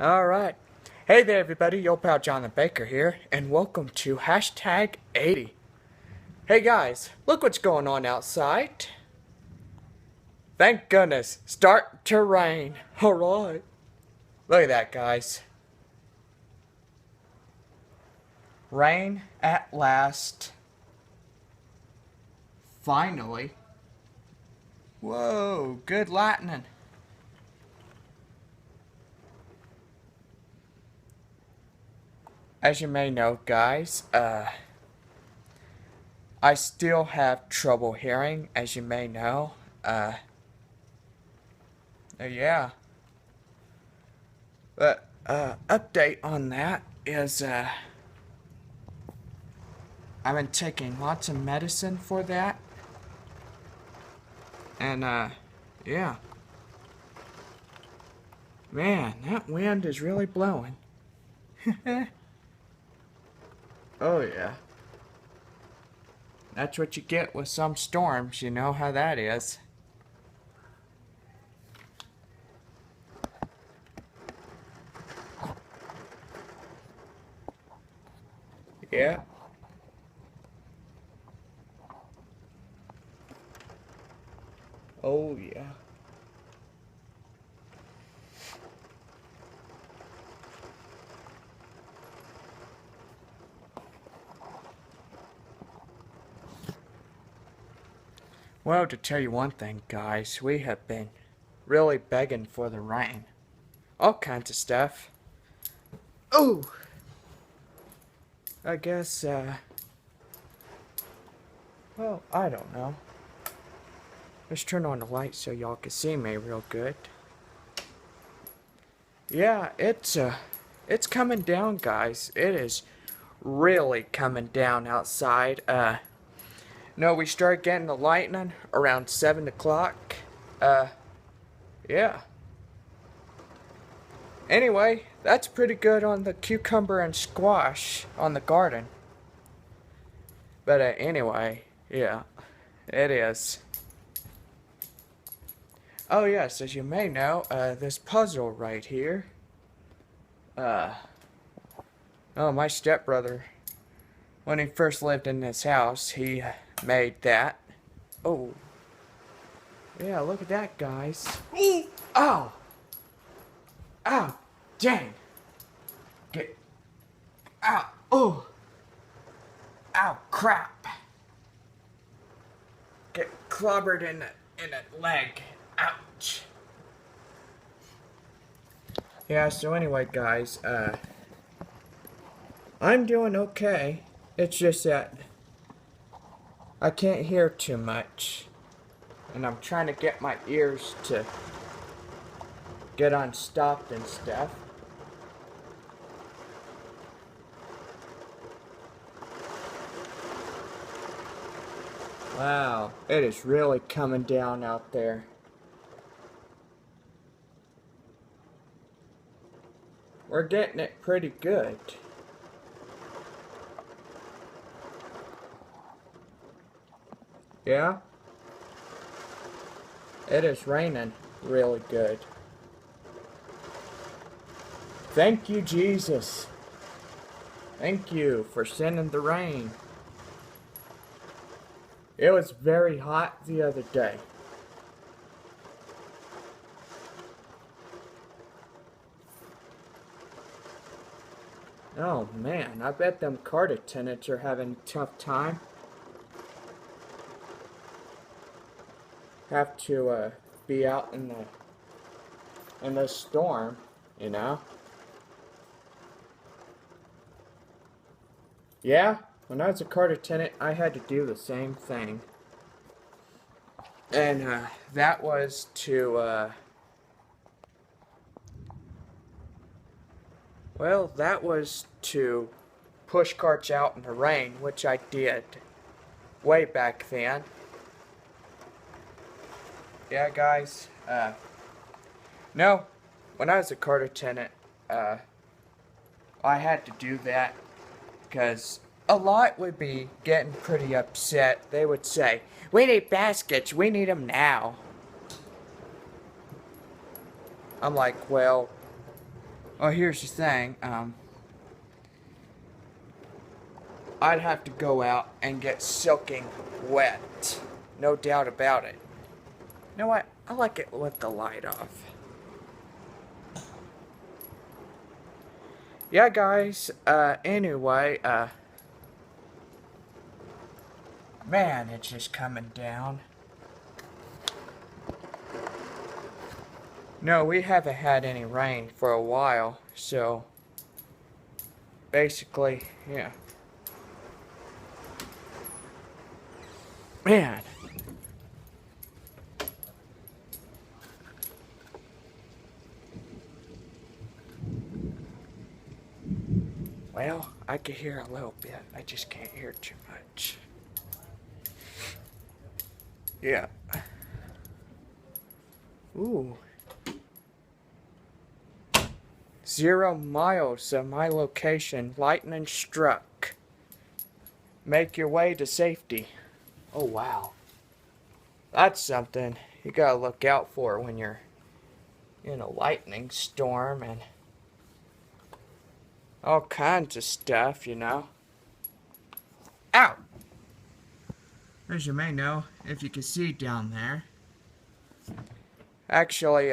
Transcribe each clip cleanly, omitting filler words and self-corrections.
Alright. Hey there everybody, your pal Jonathan Baker here, and welcome to hashtag 80. Hey guys, look what's going on outside. Thank goodness, start to rain. Alright. Look at that guys. Rain at last. Finally. Whoa, good lightning. As you may know, guys, I still have trouble hearing, as you may know. Yeah. But, update on that is, I've been taking lots of medicine for that. And, yeah. Man, that wind is really blowing. Oh, yeah. That's what you get with some storms, you know how that is. Yeah. Oh, yeah. Well, to tell you one thing, guys, we have been really begging for the rain. All kinds of stuff. Oh! I guess, well, I don't know. Let's turn on the light so y'all can see me real good. Yeah, it's coming down, guys. It is really coming down outside. No, we started getting the lightning around 7 o'clock. Yeah. Anyway, that's pretty good on the cucumber and squash on the garden. But anyway, yeah, it is. Oh yes, as you may know, this puzzle right here. Oh, my stepbrother, when he first lived in this house, he made that. Oh. Yeah, look at that, guys. Oh! Ow! Dang! Get... Ow! Oh! Ow! Crap! Get clobbered in the leg. Ouch! Yeah, so anyway, guys, I'm doing okay. It's just that I can't hear too much. And I'm trying to get my ears to get unstopped and stuff. Wow, it is really coming down out there. We're getting it pretty good. Yeah? It is raining really good. Thank you, Jesus. Thank you for sending the rain. It was very hot the other day. Oh man, I bet them cart attendants are having a tough time. Have to be out in the storm, you know. Yeah, when I was a cart attendant, I had to do the same thing. And that was to well, that was to push carts out in the rain, which I did way back then. Yeah, guys. No, when I was a cart attendant, I had to do that because a lot would be getting pretty upset. They would say, "We need baskets. We need them now." I'm like, well, Well, here's the thing. I'd have to go out and get soaking wet. No doubt about it. You know what? I like it with the light off. Yeah, guys. Anyway, man, it's just coming down. No, we haven't had any rain for a while, so basically, yeah. Man. Well, I can hear a little bit. I just can't hear too much. Yeah. Ooh. 0 miles of my location. Lightning struck. Make your way to safety. Oh, wow. That's something you gotta look out for when you're in a lightning storm and all kinds of stuff, you know. Ow! As you may know, if you can see down there, actually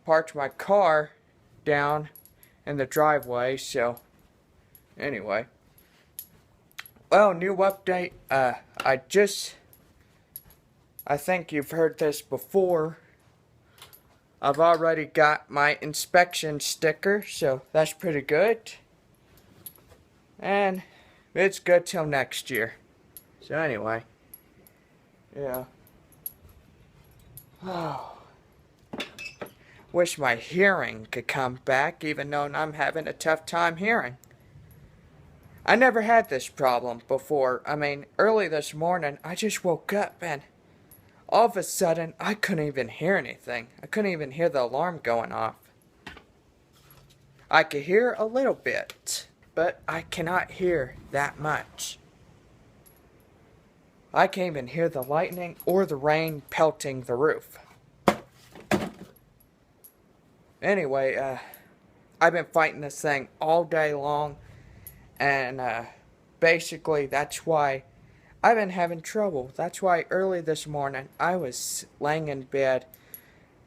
parked my car down in the driveway, so anyway. Well, new update. I think you've heard this before. I've already got my inspection sticker, so that's pretty good. And it's good till next year. So anyway. Yeah. Oh. Wish my hearing could come back, even though I'm having a tough time hearing. I never had this problem before. I mean, early this morning, I just woke up and all of a sudden, I couldn't even hear anything. I couldn't even hear the alarm going off. I could hear a little bit, but I cannot hear that much. I can't even hear the lightning or the rain pelting the roof. Anyway, I've been fighting this thing all day long, and basically that's why I've been having trouble. That's why early this morning I was laying in bed.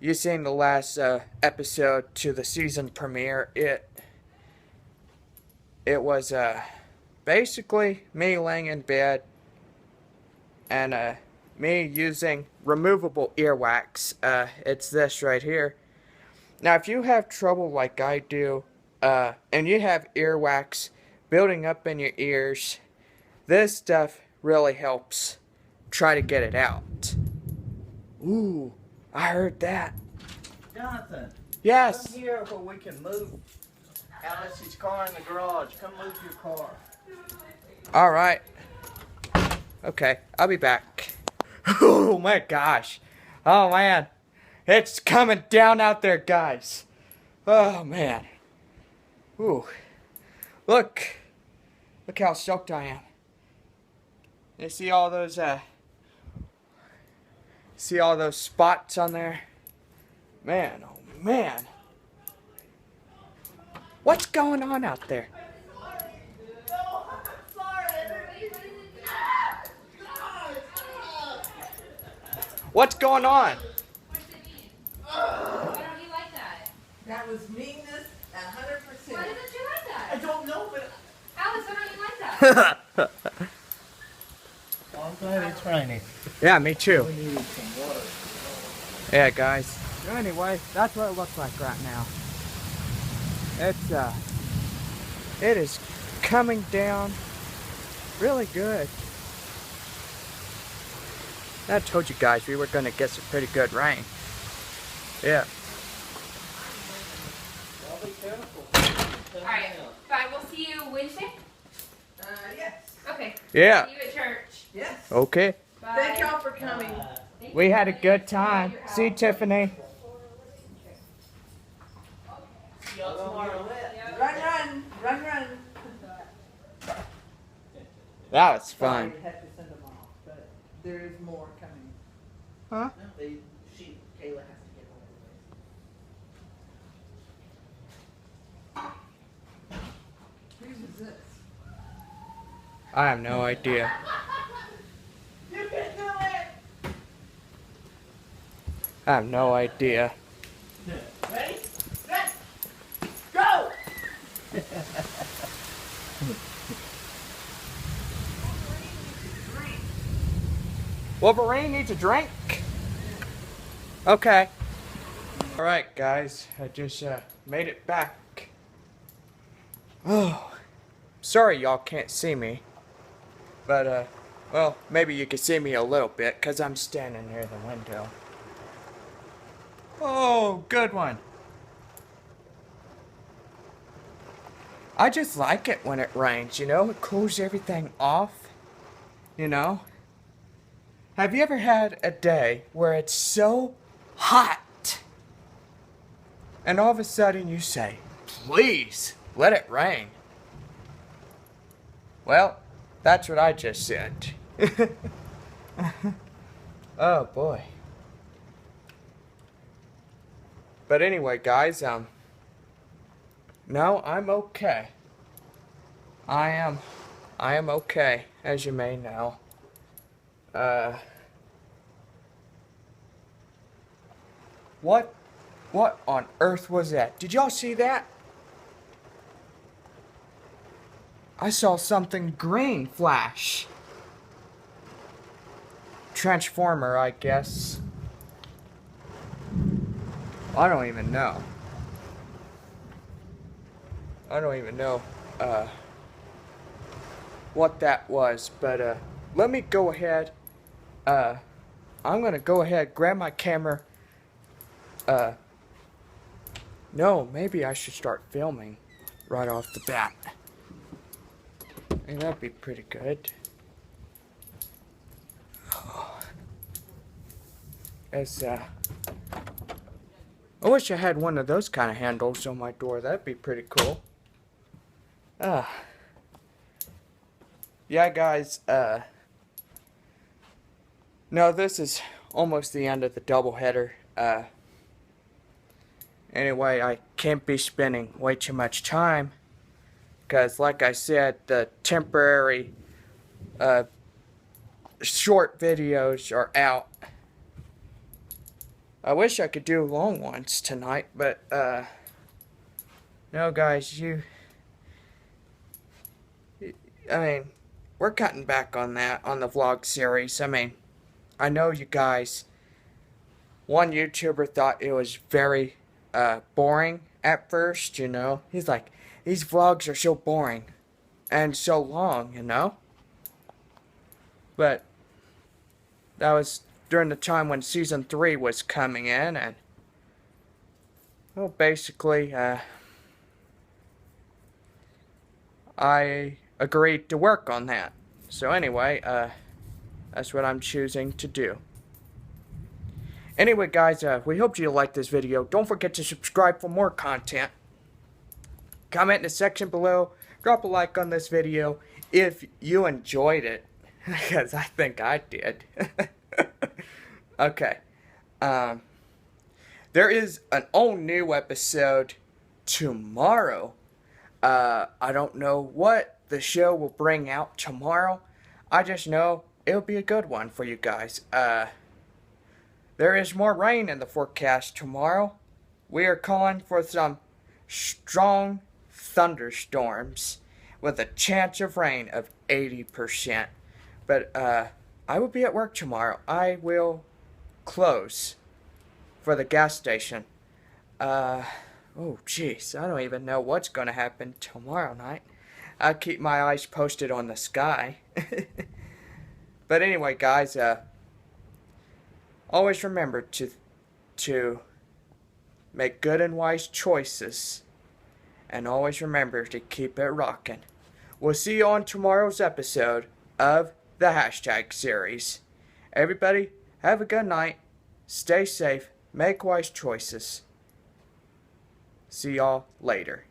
You seen the last episode to the season premiere. It was basically me laying in bed and me using removable earwax. It's this right here. Now, if you have trouble like I do, and you have earwax building up in your ears, this stuff really helps try to get it out. Ooh, I heard that. Jonathan. Yes. Come here where we can move Alice's car in the garage. Come move your car. All right. Okay, I'll be back. Oh my gosh. Oh man. It's coming down out there, guys. Oh man. Ooh. Look. Look how soaked I am. You see all those spots on there? Man, oh man. What's going on out there? What's going on? Why don't you like that? That was meanness 100%. Why didn't you like I that? don't know, but Alice, why don't you like that? Well, I'm glad it's raining. Yeah, me too. We need some water. Yeah, guys. So anyway, that's what it looks like right now. It is coming down really good. I told you guys we were going to get some pretty good rain. Yeah. Well, be careful. Alright, bye. We'll see you Wednesday? yes. Okay. Yeah. See you at church. Yes. Okay. Bye. Thank y'all for coming. We had a good time. See you, Tiffany. See y'all tomorrow. Run, run, run, run. That was Sorry, fun. had to send them off, but there is more coming. Huh? No, Kayla has to get home. I have no idea. You can do it. I have no idea. Ready? Set. Go! Wolverine needs a drink? Okay. Alright guys, I just made it back. Oh, sorry y'all can't see me. But well, maybe you can see me a little bit because I'm standing near the window. Oh, good one. I just like it when it rains, you know? It cools everything off, you know? Have you ever had a day where it's so hot and all of a sudden you say, please, let it rain? Well, that's what I just said. Oh boy. But anyway, guys, no, I'm okay. I am okay, as you may know. What on earth was that? Did y'all see that? I saw something green flash. Transformer, I guess. I don't even know. I don't even know what that was, but let me go ahead. I'm gonna go ahead, grab my camera. No, maybe I should start filming right off the bat. And that'd be pretty good. As I wish I had one of those kind of handles on my door. That'd be pretty cool. Yeah, guys, no, this is almost the end of the doubleheader. Anyway, I can't be spending way too much time because, like I said, the temporary short videos are out. I wish I could do long ones tonight, but no, guys, I mean, we're cutting back on that, on the vlog series. I mean, I know you guys, one YouTuber thought it was very boring at first, you know. He's like, these vlogs are so boring and so long, you know. But that was during the time when season 3 was coming in, and well, basically I agreed to work on that. So anyway, that's what I'm choosing to do. Anyway, guys, we hope you liked this video. Don't forget to subscribe for more content. Comment in the section below. Drop a like on this video if you enjoyed it, because I think I did. Okay. There is an all new episode tomorrow. I don't know what the show will bring out tomorrow. I just know it'll be a good one for you guys. There is more rain in the forecast tomorrow. We are calling for some strong thunderstorms with a chance of rain of 80%. But I will be at work tomorrow. I will close for the gas station. Oh jeez, I don't even know what's going to happen tomorrow night. I'll keep my eyes posted on the sky. But anyway, guys, always remember to make good and wise choices, and always remember to keep it rocking. We'll see you on tomorrow's episode of the hashtag series. Everybody, have a good night. Stay safe. Make wise choices. See y'all later.